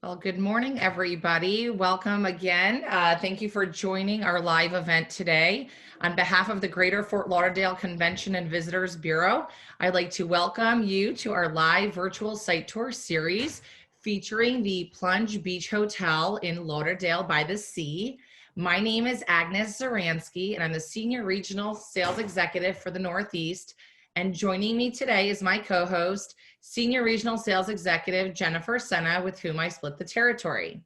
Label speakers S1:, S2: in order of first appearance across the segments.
S1: Well, good morning, everybody. Welcome again. Thank you for joining our live event today. On behalf of the Greater Fort Lauderdale Convention and Visitors Bureau, I'd like to welcome you to our live virtual site tour series featuring the Plunge Beach Hotel in Lauderdale by the Sea. My name is Agnes Zaransky, and I'm the Senior Regional Sales Executive for the Northeast. And joining me today is my co-host, Senior Regional Sales Executive Jennifer Senna, with whom I split the territory.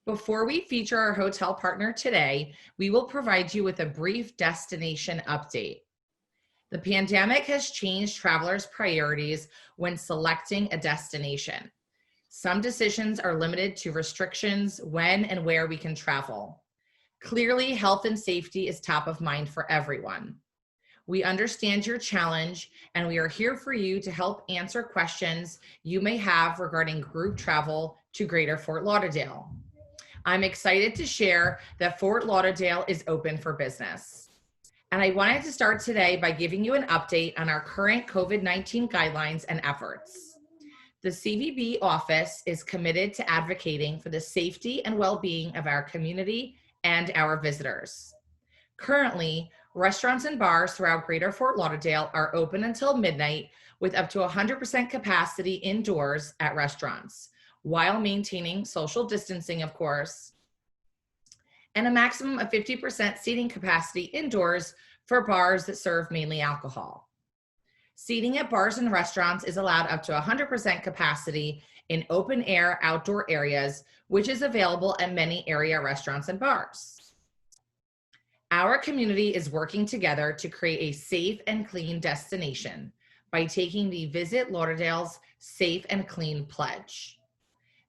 S1: Before we feature our hotel partner today, we will provide you with a brief destination update. The pandemic has changed travelers' priorities when selecting a destination. Some decisions are limited to restrictions when and where we can travel. Clearly, health and safety is top of mind for everyone. We understand your challenge, and we are here for you to help answer questions you may have regarding group travel to Greater Fort Lauderdale. I'm excited to share that Fort Lauderdale is open for business. And I wanted to start today by giving you an update on our current COVID-19 guidelines and efforts. The CVB office is committed to advocating for the safety and well-being of our community and our visitors. Currently, restaurants and bars throughout Greater Fort Lauderdale are open until midnight with up to 100% capacity indoors at restaurants, while maintaining social distancing, of course, and a maximum of 50% seating capacity indoors for bars that serve mainly alcohol. Seating at bars and restaurants is allowed up to 100% capacity in open air outdoor areas, which is available at many area restaurants and bars. Our community is working together to create a safe and clean destination by taking the Visit Lauderdale's Safe and Clean Pledge.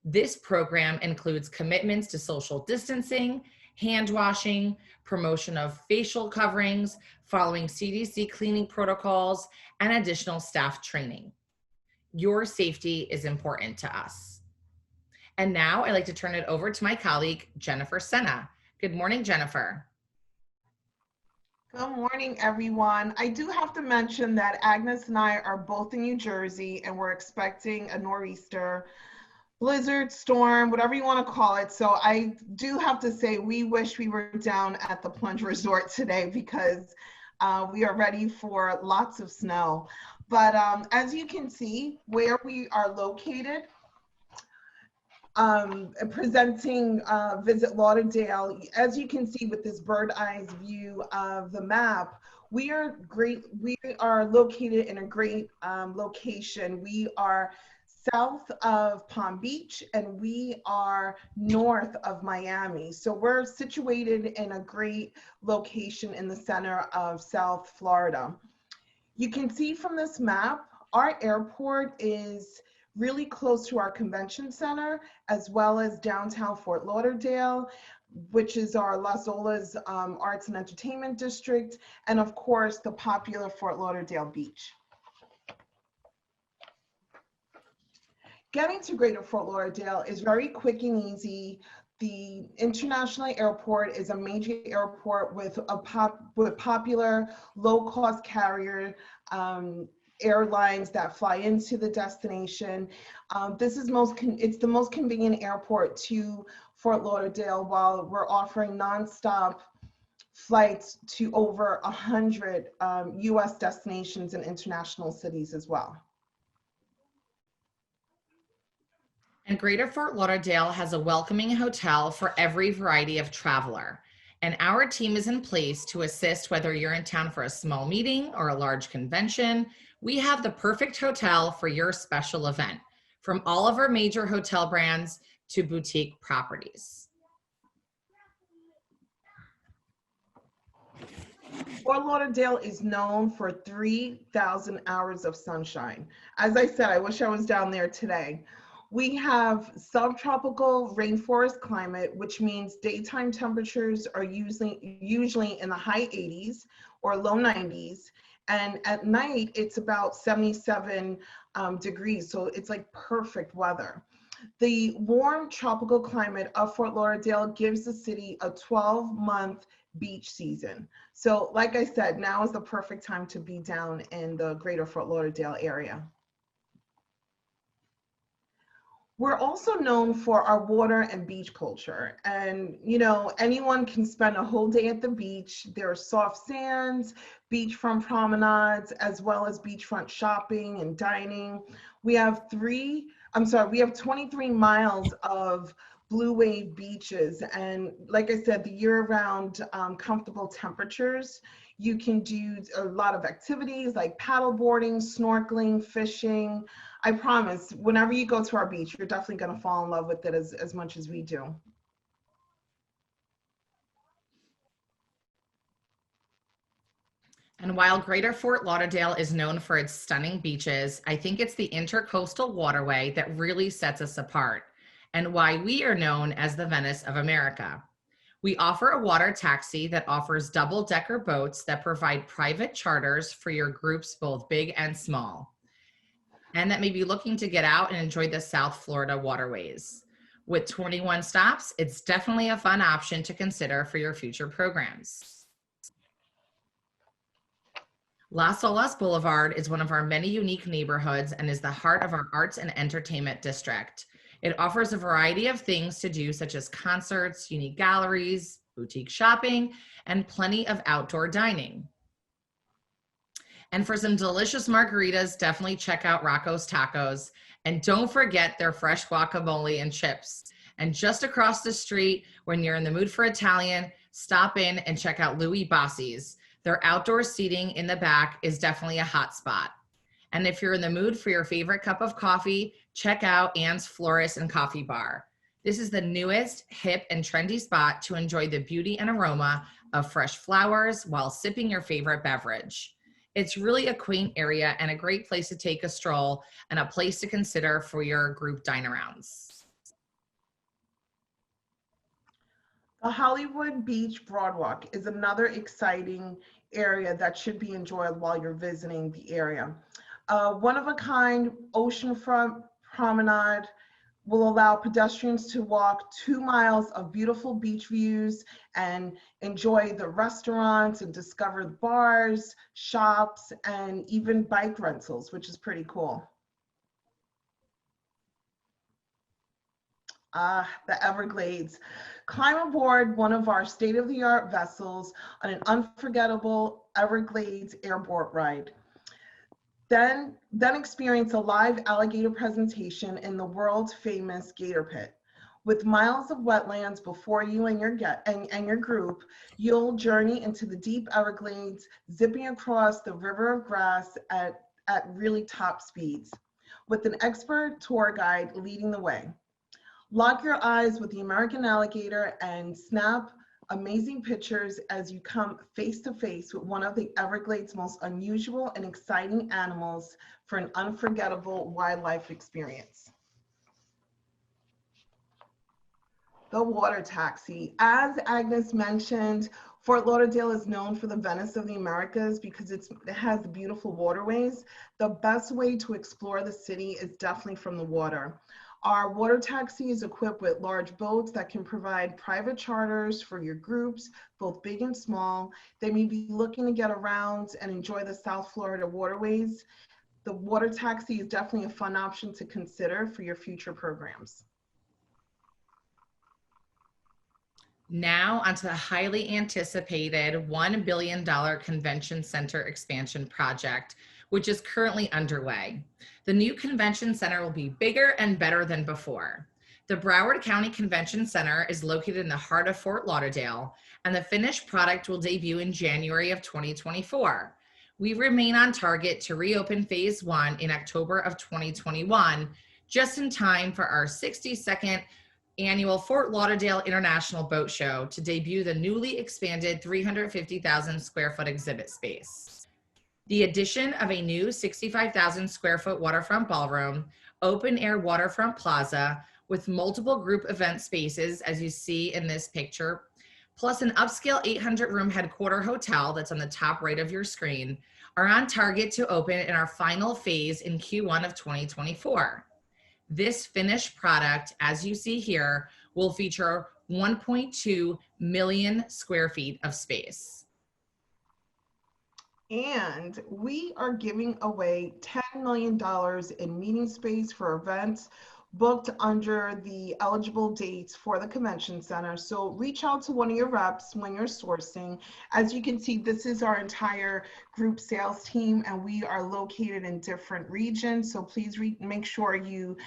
S1: This program includes commitments to social distancing, hand washing, promotion of facial coverings, following CDC cleaning protocols, and additional staff training. Your safety is important to us. And now I'd like to turn it over to my colleague, Jennifer Senna. Good morning, Jennifer.
S2: Good morning, everyone. I do have to mention that Agnes and I are both in New Jersey, and we're expecting a nor'easter, blizzard, storm, whatever you want to call it. So I do have to say we wish we were down at the Plunge Resort today because we are ready for lots of snow. But as you can see, where we are located, presenting Visit Lauderdale, as you can see with this bird-eye view of the map, we are located in a great location. We are south of Palm Beach and we are north of Miami. So we're situated in a great location in the center of South Florida. You can see from this map, our airport is really close to our convention center, as well as downtown Fort Lauderdale, which is our Las Olas Arts and Entertainment District, and of course, the popular Fort Lauderdale Beach. Getting to Greater Fort Lauderdale is very quick and easy. The international airport is a major airport with popular low-cost carrier airlines that fly into the destination. It's the most convenient airport to Fort Lauderdale, while we're offering nonstop flights to over 100 US destinations and international cities as well.
S1: And Greater Fort Lauderdale has a welcoming hotel for every variety of traveler. And our team is in place to assist whether you're in town for a small meeting or a large convention. We have the perfect hotel for your special event, from all of our major hotel brands to boutique properties.
S2: Fort Lauderdale is known for 3,000 hours of sunshine. As I said, I wish I was down there today. We have subtropical rainforest climate, which means daytime temperatures are usually in the high 80s or low 90s. And at night, it's about 77 degrees. So it's like perfect weather. The warm tropical climate of Fort Lauderdale gives the city a 12-month beach season. So like I said, now is the perfect time to be down in the Greater Fort Lauderdale area. We're also known for our water and beach culture. And, you know, anyone can spend a whole day at the beach. There are soft sands, beachfront promenades, as well as beachfront shopping and dining. We have we have 23 miles of blue wave beaches. And like I said, the year-round comfortable temperatures. You can do a lot of activities like paddle boarding, snorkeling, fishing. I promise, whenever you go to our beach, you're definitely going to fall in love with it as much as we do.
S1: And while Greater Fort Lauderdale is known for its stunning beaches, I think it's the intercoastal waterway that really sets us apart and why we are known as the Venice of America. We offer a water taxi that offers double-decker boats that provide private charters for your groups, both big and small, and that may be looking to get out and enjoy the South Florida waterways. With 21 stops, it's definitely a fun option to consider for your future programs. Las Olas Boulevard is one of our many unique neighborhoods and is the heart of our arts and entertainment district. It offers a variety of things to do, such as concerts, unique galleries, boutique shopping, and plenty of outdoor dining. And for some delicious margaritas, definitely check out Rocco's Tacos. And don't forget their fresh guacamole and chips. And just across the street, when you're in the mood for Italian, stop in and check out Louis Bossi's. Their outdoor seating in the back is definitely a hot spot. And if you're in the mood for your favorite cup of coffee, check out Anne's Florist and Coffee Bar. This is the newest, hip, and trendy spot to enjoy the beauty and aroma of fresh flowers while sipping your favorite beverage. It's really a quaint area and a great place to take a stroll and a place to consider for your group dine-arounds.
S2: The Hollywood Beach Boardwalk is another exciting area that should be enjoyed while you're visiting the area. One-of-a-kind oceanfront promenade will allow pedestrians to walk 2 miles of beautiful beach views and enjoy the restaurants and discover bars, shops, and even bike rentals, which is pretty cool. The Everglades. Climb aboard one of our state-of-the-art vessels on an unforgettable Everglades airboat ride. Then experience a live alligator presentation in the world famous Gator Pit. With miles of wetlands before you and your group, you'll journey into the deep Everglades, zipping across the river of grass at really top speeds, with an expert tour guide leading the way. Lock your eyes with the American alligator and snap amazing pictures as you come face to face with one of the Everglades' most unusual and exciting animals for an unforgettable wildlife experience. The water taxi. As Agnes mentioned, Fort Lauderdale is known for the Venice of the Americas because it has the beautiful waterways. The best way to explore the city is definitely from the water. Our water taxi is equipped with large boats that can provide private charters for your groups, both big and small. They may be looking to get around and enjoy the South Florida waterways. The water taxi is definitely a fun option to consider for your future programs.
S1: Now onto the highly anticipated $1 billion convention center expansion project, which is currently underway. The new convention center will be bigger and better than before. The Broward County Convention Center is located in the heart of Fort Lauderdale, and the finished product will debut in January of 2024. We remain on target to reopen phase 1 in October of 2021, just in time for our 62nd annual Fort Lauderdale International Boat Show to debut the newly expanded 350,000 square foot exhibit space. The addition of a new 65,000 square foot waterfront ballroom, open air waterfront plaza with multiple group event spaces, as you see in this picture, plus an upscale 800 room headquarter hotel that's on the top right of your screen, are on target to open in our final phase in Q1 of 2024. This finished product, as you see here, will feature 1.2 million square feet of space.
S2: And we are giving away $10 million in meeting space for events booked under the eligible dates for the convention center. So reach out to one of your reps when you're sourcing. As you can see, this is our entire group sales team, and we are located in different regions. So please make sure you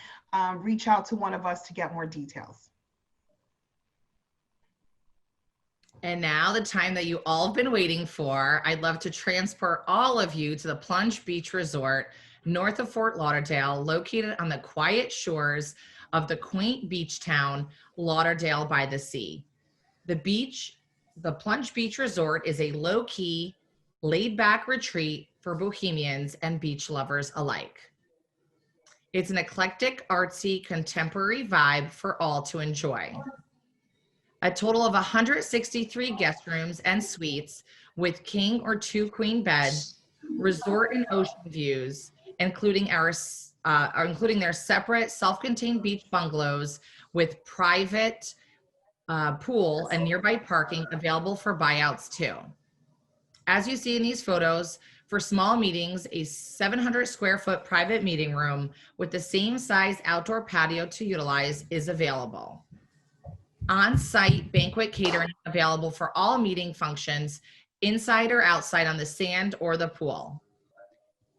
S2: reach out to one of us to get more details.
S1: And now the time that you all have been waiting for, I'd love to transport all of you to the Plunge Beach Resort north of Fort Lauderdale, located on the quiet shores of the quaint beach town, Lauderdale by the Sea. The Plunge Beach Resort is a low-key, laid-back retreat for bohemians and beach lovers alike. It's an eclectic, artsy, contemporary vibe for all to enjoy. A total of 163 guest rooms and suites with king or two queen beds, resort and ocean views, including their separate self-contained beach bungalows with private pool and nearby parking available for buyouts too. As you see in these photos, for small meetings, a 700 square foot private meeting room with the same size outdoor patio to utilize is available. On-site banquet catering available for all meeting functions, inside or outside on the sand or the pool.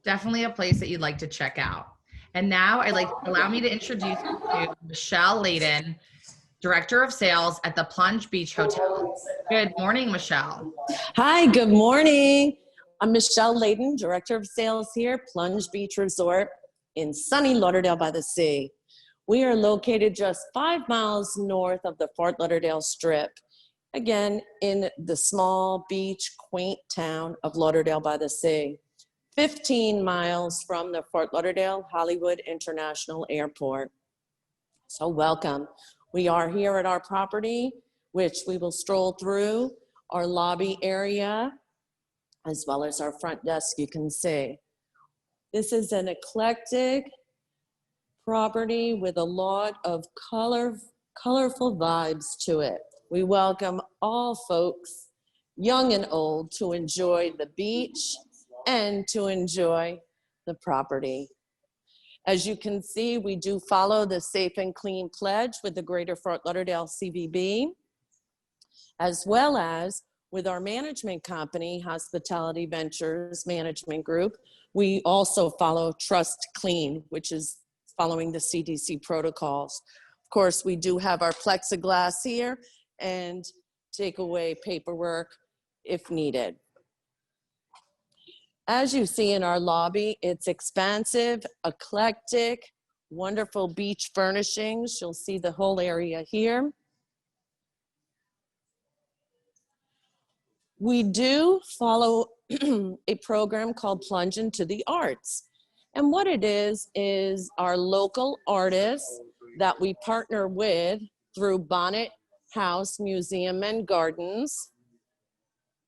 S1: Definitely a place that you'd like to check out. And now allow me to introduce you to Michelle Layden, Director of Sales at the Plunge Beach Hotel. Good morning, Michelle.
S3: Hi, good morning. I'm Michelle Layden, Director of Sales here, Plunge Beach Resort in sunny Lauderdale by the Sea. We are located just 5 miles north of the Fort Lauderdale Strip, again, in the small beach, quaint town of Lauderdale by the Sea, 15 miles from the Fort Lauderdale Hollywood International Airport. So welcome. We are here at our property, which we will stroll through our lobby area, as well as our front desk, you can see. This is an eclectic property with a lot of colorful vibes to it. We welcome all folks, young and old, to enjoy the beach and to enjoy the property. As you can see, we do follow the Safe and Clean Pledge with the Greater Fort Lauderdale CVB, as well as with our management company, Hospitality Ventures Management Group. We also follow Trust Clean, which is following the CDC protocols. Of course, we do have our plexiglass here and take away paperwork if needed. As you see in our lobby, it's expansive, eclectic, wonderful beach furnishings. You'll see the whole area here. We do follow a program called Plunge into the Arts. And what it is our local artists that we partner with through Bonnet House Museum and Gardens,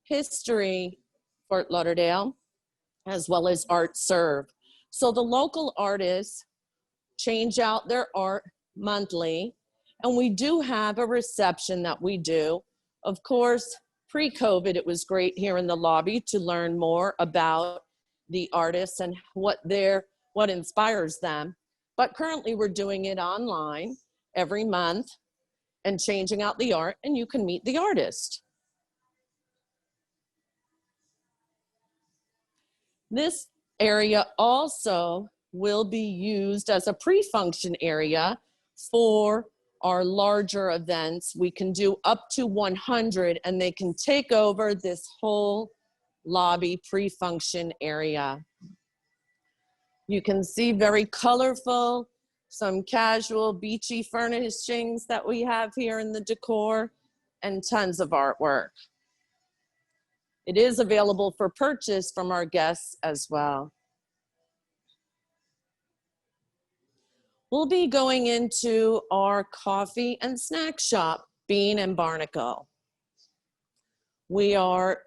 S3: History Fort Lauderdale, as well as Art Serve. So the local artists change out their art monthly, and we do have a reception that we do. Of course, pre-COVID, it was great here in the lobby to learn more about the artists and what inspires them. But currently we're doing it online every month and changing out the art, and you can meet the artist. This area also will be used as a pre-function area for our larger events. We can do up to 100, and they can take over this whole lobby pre-function area. You can see very colorful, some casual beachy furnishings that we have here in the decor, and tons of artwork. It is available for purchase from our guests as well. We'll be going into our coffee and snack shop, Bean and Barnacle. We are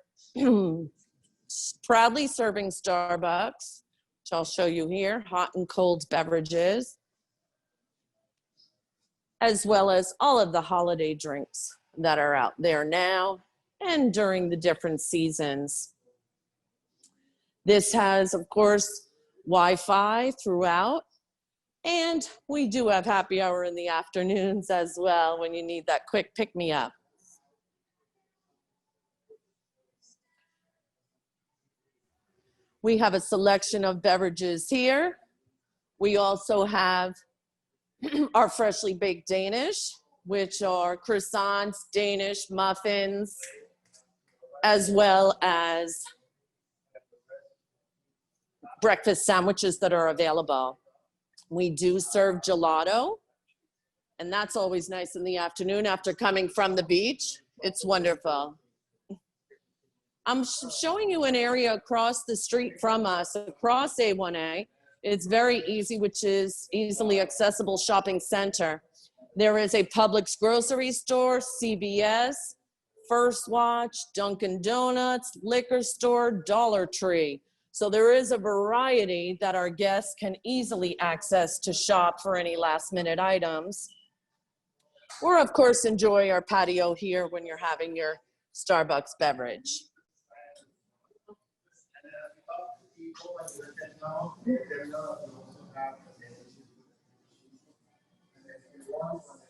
S3: proudly serving Starbucks, which I'll show you here, hot and cold beverages, as well as all of the holiday drinks that are out there now and during the different seasons. This has, of course, Wi-Fi throughout, And we do have happy hour in the afternoons as well when you need that quick pick-me-up. We have a selection of beverages here. We also have our freshly baked Danish, which are croissants, Danish muffins, as well as breakfast sandwiches that are available. We do serve gelato, and that's always nice in the afternoon after coming from the beach. It's wonderful. I'm showing you an area across the street from us, across A1A. It's very easy, which is easily accessible shopping center. There is a Publix grocery store, CVS, First Watch, Dunkin' Donuts, liquor store, Dollar Tree. So there is a variety that our guests can easily access to shop for any last minute items. Or of course, enjoy our patio here when you're having your Starbucks beverage.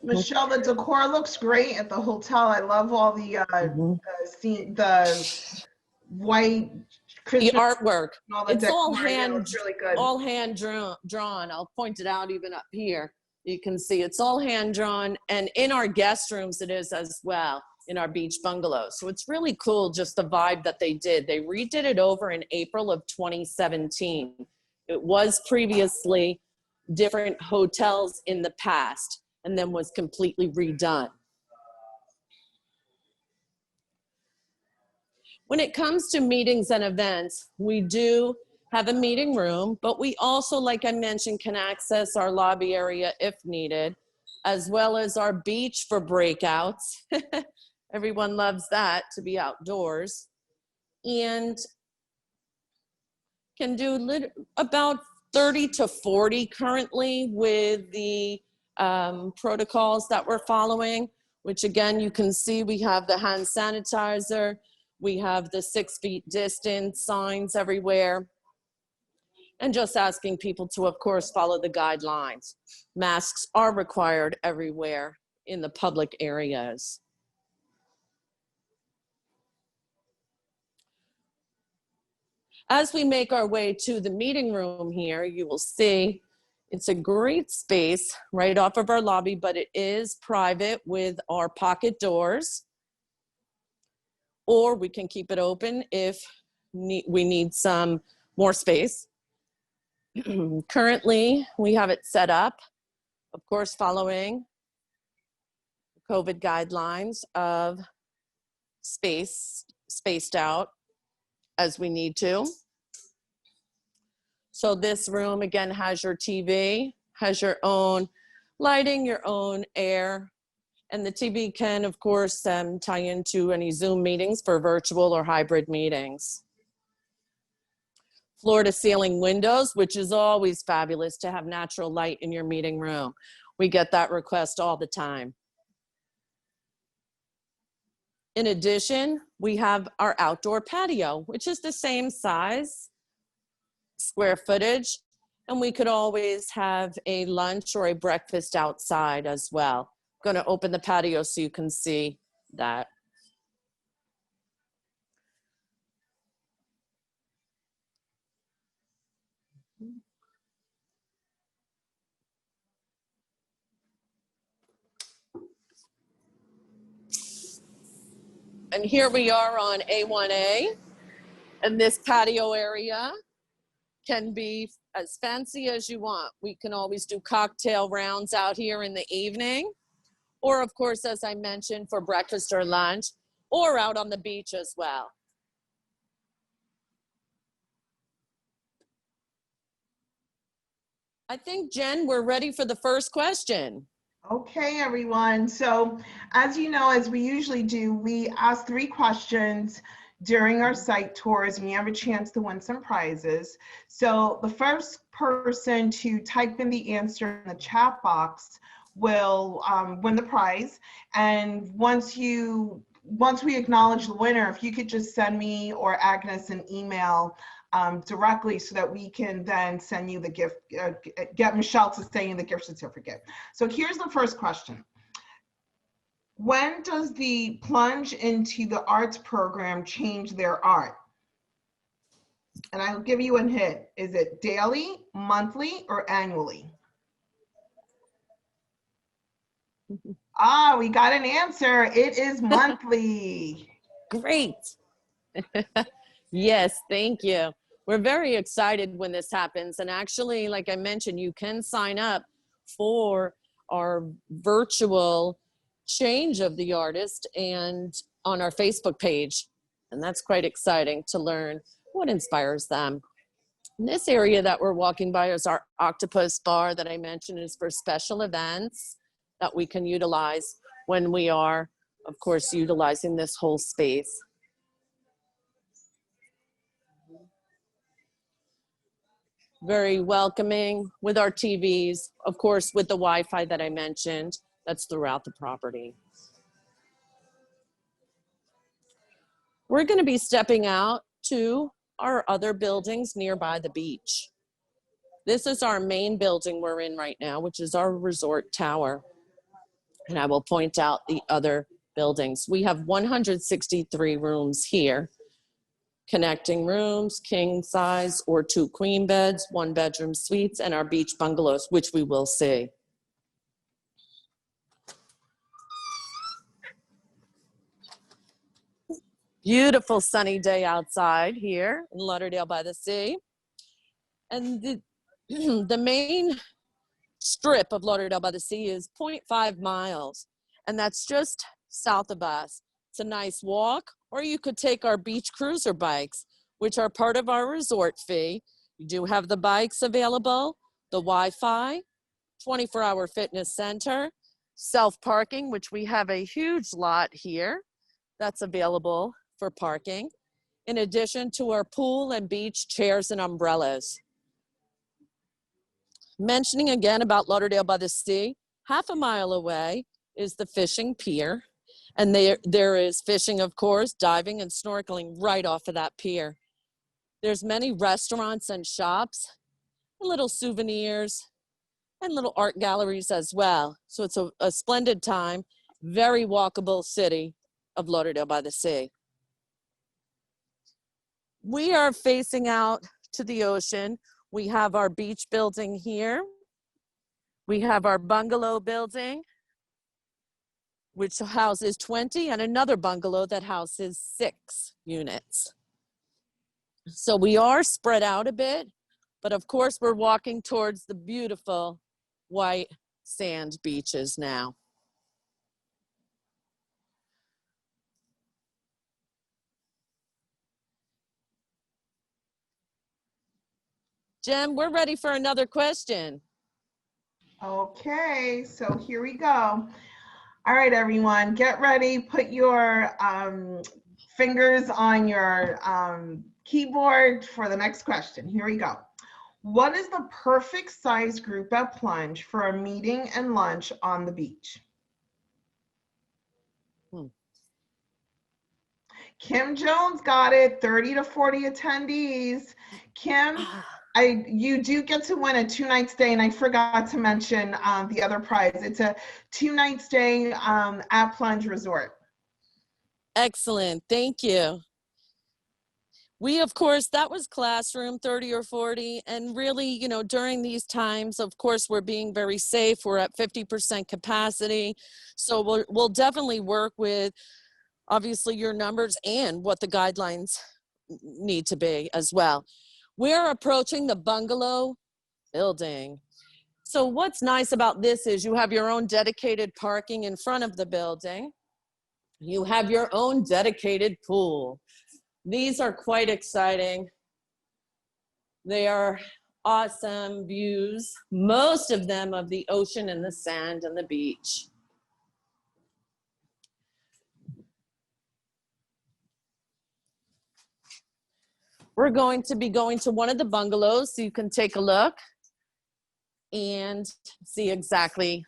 S2: Michelle, the decor looks great at the hotel. I love all the white Christmas,
S3: the artwork.
S2: all the
S3: It's all
S2: decor. Yeah,
S3: hand,
S2: it's really good.
S3: all hand drawn. I'll point it out even up here. You can see it's all hand drawn, and in our guest rooms it is as well, in our beach bungalows. So it's really cool, just the vibe that they did. They redid it over in April of 2017. It was previously different hotels in the past and then was completely redone. When it comes to meetings and events, we do have a meeting room, but we also, like I mentioned, can access our lobby area if needed, as well as our beach for breakouts. Everyone loves that, to be outdoors. And can do about 30 to 40 currently with the protocols that we're following, which again, you can see we have the hand sanitizer, we have the 6 feet distance signs everywhere, and just asking people to, of course, follow the guidelines. Masks are required everywhere in the public areas. As we make our way to the meeting room here, you will see it's a great space right off of our lobby, but it is private with our pocket doors. Or we can keep it open if we need some more space. Currently, we have it set up, of course, following COVID guidelines of spaced out as we need to. So this room, again, has your TV, has your own lighting, your own air, and the TV can, of course, tie into any Zoom meetings for virtual or hybrid meetings. Floor to ceiling windows, which is always fabulous to have natural light in your meeting room. We get that request all the time. In addition, we have our outdoor patio, which is the same size, square footage, and we could always have a lunch or a breakfast outside as well. I'm going to open the patio so you can see that. And here we are on A1A, and this patio area can be as fancy as you want. We can always do cocktail rounds out here in the evening, or of course, as I mentioned, for breakfast or lunch, or out on the beach as well. I think, Jen, we're ready for the first question.
S2: Okay, everyone. So as you know, as we usually do, we ask 3 questions during our site tours, and you have a chance to win some prizes. So the first person to type in the answer in the chat box will win the prize. And once we acknowledge the winner, if you could just send me or Agnes an email directly so that we can then send you the gift, get Michelle to send you the gift certificate. So here's the first question. When does the Plunge into the Arts program change their art? And I'll give you a hint. Is it daily, monthly, or annually? Ah, we got an answer. It is monthly.
S3: Great. Yes, thank you. We're very excited when this happens. And actually, like I mentioned, you can sign up for our virtual change of the artist and on our Facebook page. And that's quite exciting to learn what inspires them. And this area that we're walking by is our octopus bar that I mentioned is for special events that we can utilize when we are, of course, utilizing this whole space. Very welcoming with our TVs, of course, with the Wi-Fi that I mentioned, that's throughout the property. We're going to be stepping out to our other buildings nearby the beach. This is our main building we're in right now, which is our resort tower. And I will point out the other buildings. We have 163 rooms here. Connecting rooms, king size or 2 queen beds, 1 bedroom suites, and our beach bungalows, which we will see. Beautiful sunny day outside here in Lauderdale by the Sea. And the main strip of Lauderdale by the Sea is 0.5 miles, and that's just south of us. It's a nice walk, or you could take our beach cruiser bikes, which are part of our resort fee. You do have the bikes available, the Wi-Fi, 24-hour fitness center, self-parking, which we have a huge lot here that's available for parking, in addition to our pool and beach chairs and umbrellas. Mentioning again about Lauderdale by the Sea, half a mile away is the fishing pier. And there is fishing, of course, diving and snorkeling right off of that pier. There's many restaurants and shops, and little souvenirs, and little art galleries as well. So it's a splendid time, very walkable city of Lauderdale by the Sea. We are facing out to the ocean. We have our beach building here. We have our bungalow building, which houses 20, and another bungalow that houses 6 units. So we are spread out a bit, but of course we're walking towards the beautiful white sand beaches now. Jem, we're ready for another question.
S2: Okay, so here we go. All right, everyone, get ready. Put your fingers on your keyboard for the next question. Here we go. What is the perfect size group at Plunge for a meeting and lunch on the beach? Kim Jones got it, 30 to 40 attendees. Kim, you do get to win a 2-night stay, and I forgot to mention the other prize. It's a 2-night stay at Plunge Resort.
S3: Excellent, thank you. We, of course, that was classroom 30 or 40, and really, you know, during these times, of course, we're being very safe. We're at 50% capacity, so we'll definitely work with, obviously, your numbers and what the guidelines need to be as well. We're approaching the bungalow building. So what's nice about this is you have your own dedicated parking in front of the building. You have your own dedicated pool. These are quite exciting. They are awesome views, most of them of the ocean and the sand and the beach. We're going to be going to one of the bungalows so you can take a look and see exactly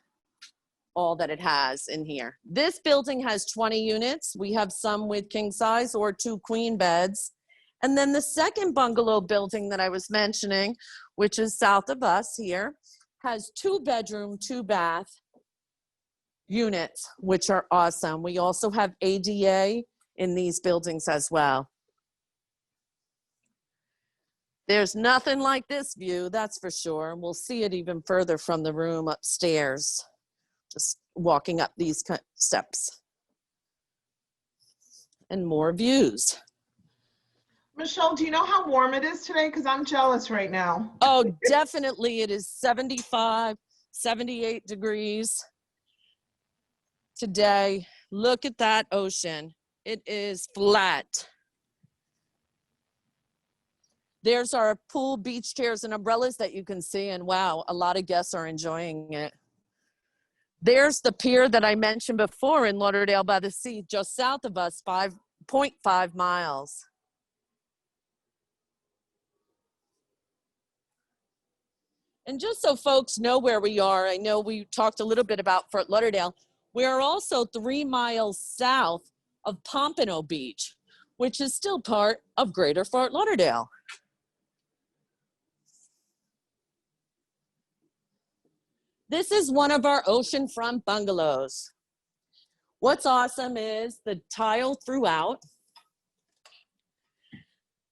S3: all that it has in here. This building has 20 units. We have some with king size or 2 queen beds. And then the second bungalow building that I was mentioning, which is south of us here, has 2-bedroom, 2-bath units, which are awesome. We also have ADA in these buildings as well. There's nothing like this view, that's for sure. We'll see it even further from the room upstairs, just walking up these steps. And more views.
S2: Michelle, do you know how warm it is today? Because I'm jealous right now.
S3: Oh, definitely. It is 75, 78 degrees today. Look at that ocean. It is flat. There's our pool, beach chairs, and umbrellas that you can see. And wow, a lot of guests are enjoying it. There's the pier that I mentioned before in Lauderdale by the Sea, just south of us, 5.5 miles. And just so folks know where we are, I know we talked a little bit about Fort Lauderdale. We are also 3 miles south of Pompano Beach, which is still part of Greater Fort Lauderdale. This is one of our oceanfront bungalows. What's awesome is the tile throughout.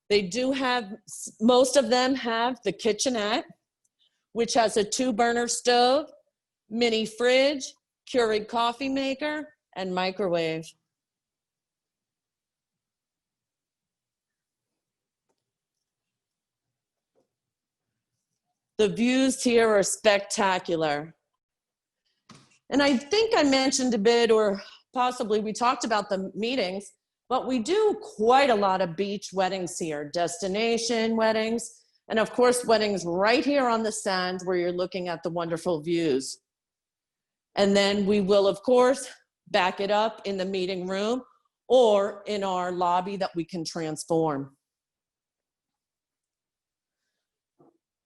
S3: They do have, most of them have the kitchenette, which has a 2-burner stove, mini fridge, Keurig coffee maker, and microwave. The views here are spectacular. And I think I mentioned a bit, or possibly we talked about the meetings, but we do quite a lot of beach weddings here, destination weddings, and of course, weddings right here on the sand where you're looking at the wonderful views. And then we will, of course, back it up in the meeting room or in our lobby that we can transform.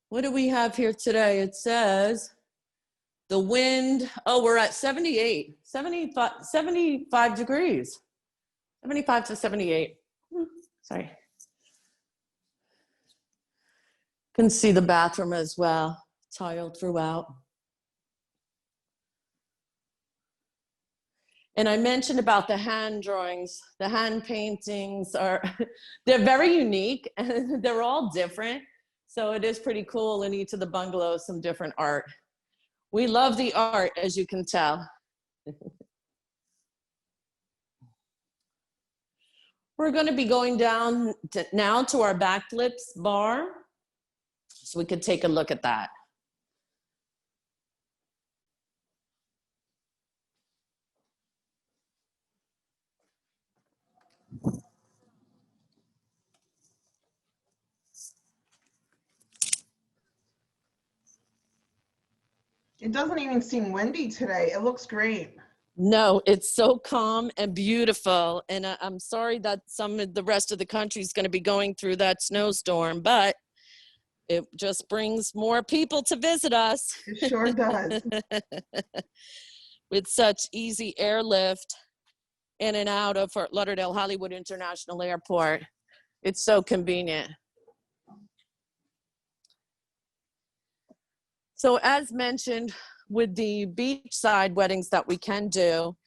S3: What do we have here today? It says the wind, oh, we're at 75 degrees, 75 to 78. Sorry. You can see the bathroom as well, tiled throughout. And I mentioned about the hand drawings, the hand paintings are, they're very unique and they're all different. So it is pretty cool in each of the bungalows, some different art. We love the art, as you can tell. We're going to be going down now to our backflips bar, so we could take a look at that.
S2: It doesn't even seem windy today. It looks great.
S3: No, it's so calm and beautiful. And I'm sorry that some of the rest of the country is going to be going through that snowstorm, but it just brings more people to visit us.
S2: It sure does.
S3: With such easy airlift in and out of Fort Lauderdale Hollywood International Airport. It's so convenient. So as mentioned, with the beachside weddings that we can do,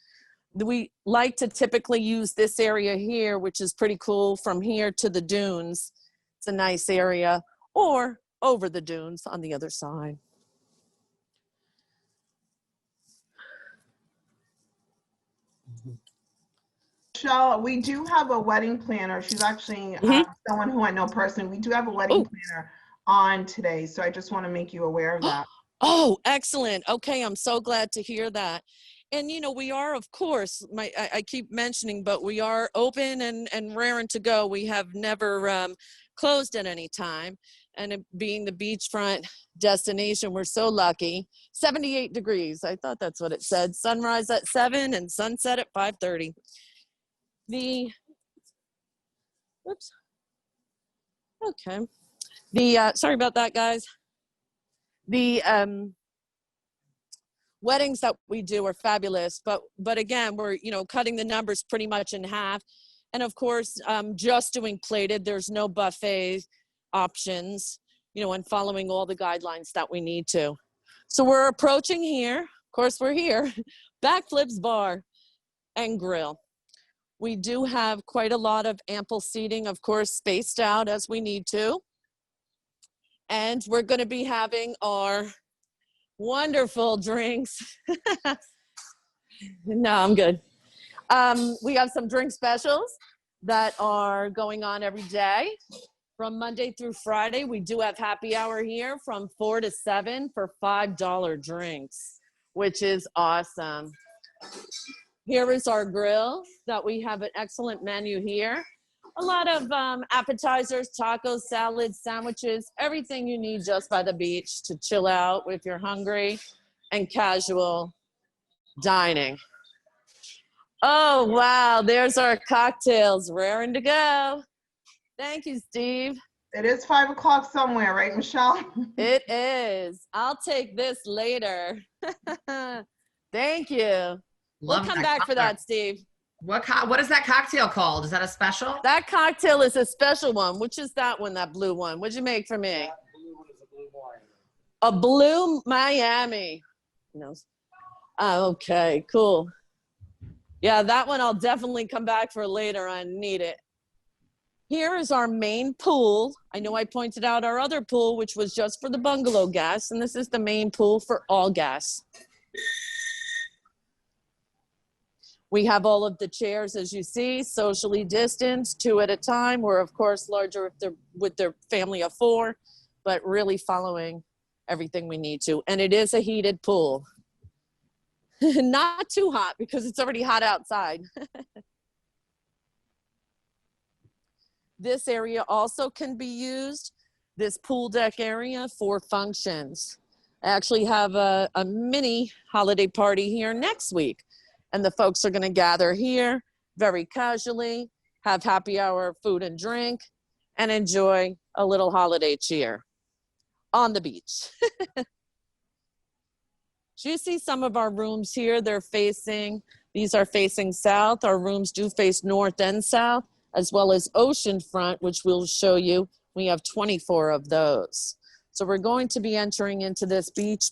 S3: we like to typically use this area here, which is pretty cool, from here to the dunes. It's a nice area, or over the dunes on the other side.
S2: Michelle, we do have a wedding planner. She's actually someone who I know personally. We do have a wedding planner on today, so I just want to make you aware of that.
S3: Oh, excellent. Okay, I'm so glad to hear that. And you know, we are, of course, I keep mentioning, but we are open and raring to go. We have never closed at any time. And it being the beachfront destination, we're so lucky. 78 degrees, I thought that's what it said. Sunrise at 7 and sunset at 5:30. Oops. Okay. Sorry about that, guys. The weddings that we do are fabulous, but again, we're, you know, cutting the numbers pretty much in half. And of course, just doing plated, there's no buffet options, you know, and following all the guidelines that we need to. So we're approaching here. Of course, we're here. Backflips Bar and Grill. We do have quite a lot of ample seating, of course, spaced out as we need to. And we're going to be having our wonderful drinks. No, I'm good. We have some drink specials that are going on every day. From Monday through Friday, we do have happy hour here from 4 to 7 for $5 drinks, which is awesome. Here is our grill that we have an excellent menu here. A lot of appetizers, tacos, salads, sandwiches, everything you need just by the beach to chill out if you're hungry, and casual dining. Oh, wow, there's our cocktails, raring to go. Thank you, Steve.
S2: It is 5 o'clock somewhere, right, Michelle?
S3: It is. I'll take this later. Thank you. We'll come back for that, Steve.
S1: What is that cocktail called? Is that a special?
S3: That cocktail is a special one. Which is that one, that blue one? What'd you make for me?
S4: That blue one is a blue wine.
S3: A blue Miami. No. Okay, cool. Yeah, that one I'll definitely come back for later. I need it. Here is our main pool. I know I pointed out our other pool, which was just for the bungalow guests, and this is the main pool for all guests. We have all of the chairs, as you see, socially distanced, 2 at a time. We're, of course, larger if they're with their family of 4, but really following everything we need to. And it is a heated pool. Not too hot because it's already hot outside. This area also can be used, this pool deck area, for functions. I actually have a mini holiday party here next week. And the folks are going to gather here very casually, have happy hour food and drink, and enjoy a little holiday cheer on the beach. So you see some of our rooms here, these are facing south. Our rooms do face north and south, as well as oceanfront, which we'll show you. We have 24 of those. So we're going to be entering into this beach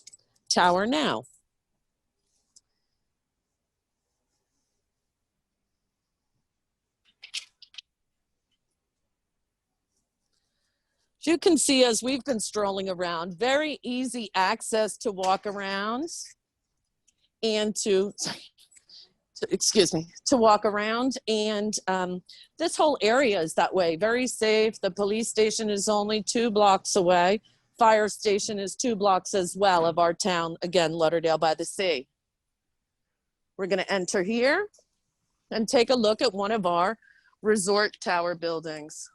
S3: tower now. As you can see, as we've been strolling around, very easy access to walk around and to walk around. And this whole area is that way, very safe. The police station is only 2 blocks away. Fire station is 2 blocks as well of our town, again, Lauderdale by the Sea. We're gonna enter here and take a look at one of our resort tower buildings.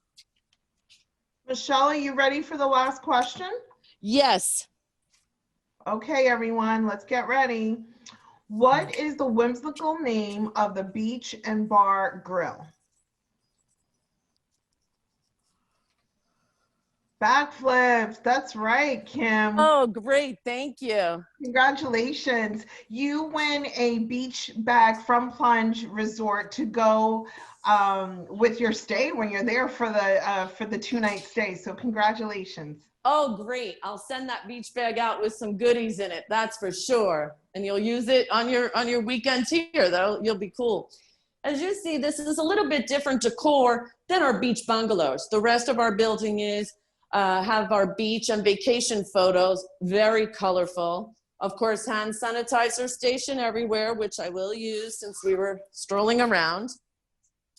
S2: Michelle, are you ready for the last question?
S3: Yes.
S2: Okay, everyone, let's get ready. What is the whimsical name of the beach and bar grill? Backflips, that's right, Kim.
S3: Oh, great, thank you.
S2: Congratulations. You win a beach bag from Plunge Resort to go with your stay when you're there for the 2-night stay. So congratulations.
S3: Oh, great. I'll send that beach bag out with some goodies in it. That's for sure. And you'll use it on your weekends here, though. You'll be cool. As you see, this is a little bit different decor than our beach bungalows. The rest of our building have our beach and vacation photos, very colorful. Of course, hand sanitizer station everywhere, which I will use since we were strolling around.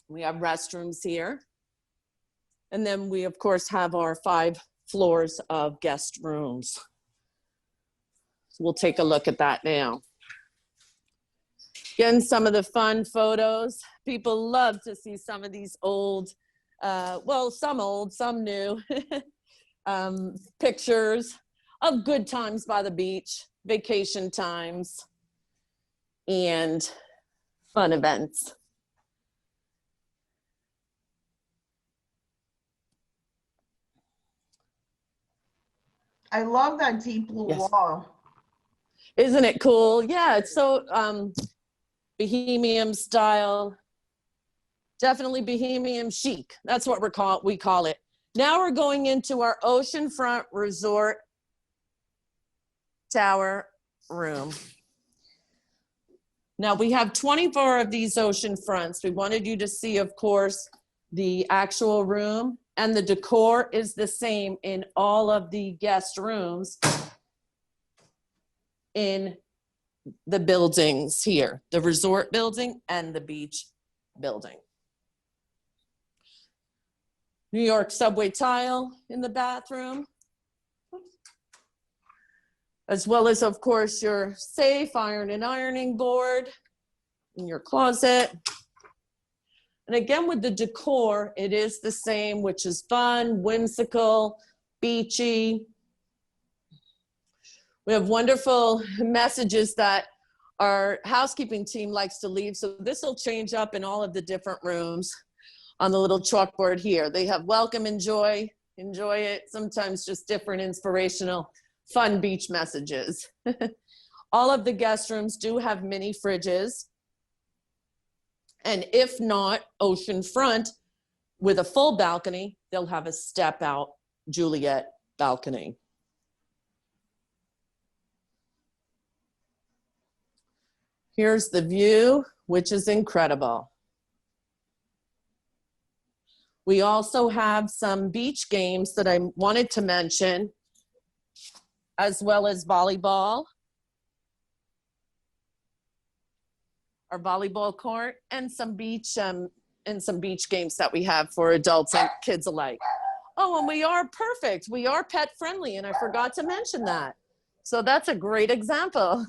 S3: We have restrooms here. And then we, of course, have our 5 floors of guest rooms. So we'll take a look at that now. Again, some of the fun photos. People love to see some of these old, well, some old, some new, pictures of good times by the beach, vacation times, and fun events.
S2: I love that deep blue
S3: Yes.
S2: wall.
S3: Isn't it cool? Yeah, it's so bohemian style. Definitely bohemian chic. That's what we call it. Now we're going into our oceanfront resort tower room. Now we have 24 of these ocean fronts. We wanted you to see, of course, the actual room, and the decor is the same in all of the guest rooms in the buildings here, the resort building and the beach building. New York subway tile in the bathroom, as well as, of course, your safe, iron and ironing board in your closet. And again, with the decor, it is the same, which is fun, whimsical, beachy. We have wonderful messages that our housekeeping team likes to leave. So this will change up in all of the different rooms on the little chalkboard here. They have welcome, enjoy it. Sometimes just different inspirational, fun beach messages. All of the guest rooms do have mini fridges. And if not ocean front with a full balcony, they'll have a step out Juliet balcony. Here's the view, which is incredible. We also have some beach games that I wanted to mention, as well as volleyball, our volleyball court, and some beach games that we have for adults and kids alike. Oh, and we are perfect. We are pet friendly, and I forgot to mention that. So that's a great example.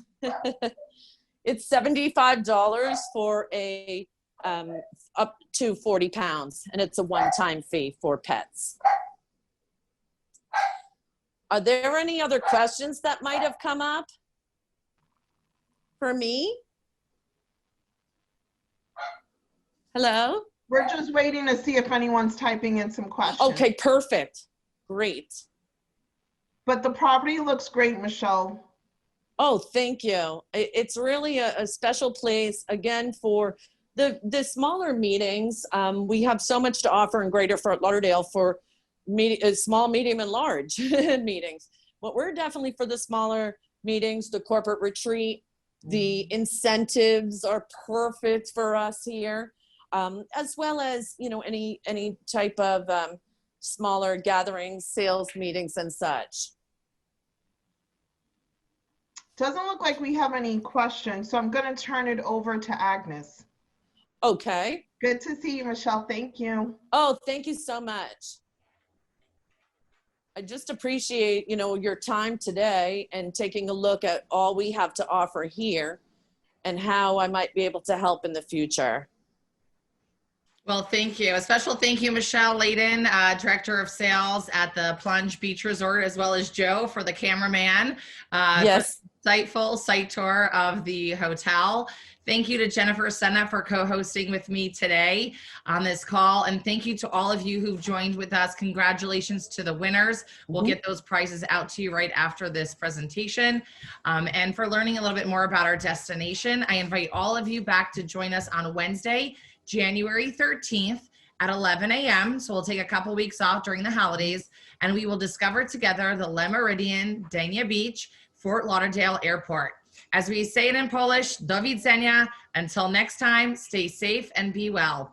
S3: It's $75 for a up to 40 pounds, and it's a one-time fee for pets. Are there any other questions that might have come up for me? Hello?
S2: We're just waiting to see if anyone's typing in some questions.
S3: Okay, perfect. Great.
S2: But the property looks great, Michelle.
S3: Oh, thank you. It's really a special place, again, for the smaller meetings. We have so much to offer in Greater Fort Lauderdale for small, medium, and large meetings. But we're definitely for the smaller meetings, the corporate retreat. The incentives are perfect for us here, as well as, you know, any type of smaller gatherings, sales meetings, and such.
S2: Doesn't look like we have any questions, so I'm going to turn it over to Agnes.
S3: Okay.
S2: Good to see you, Michelle. Thank you.
S3: Oh, thank you so much. I just appreciate, you know, your time today and taking a look at all we have to offer here and how I might be able to help in the future.
S1: Well, thank you. A special thank you, Michelle Layden, Director of Sales at the Plunge Beach Resort, as well as Joe for the cameraman.
S3: Yes.
S1: For the insightful site tour of the hotel. Thank you to Jennifer Senna for co-hosting with me today on this call. And thank you to all of you who joined with us. Congratulations to the winners. We'll get those prizes out to you right after this presentation. And for learning a little bit more about our destination, I invite all of you back to join us on Wednesday, January 13th at 11 a.m. So we'll take a couple weeks off during the holidays, and we will discover together the Le Méridien, Dania Beach, Fort Lauderdale Airport. As we say it in Polish, do widzenia. Until next time, stay safe and be well.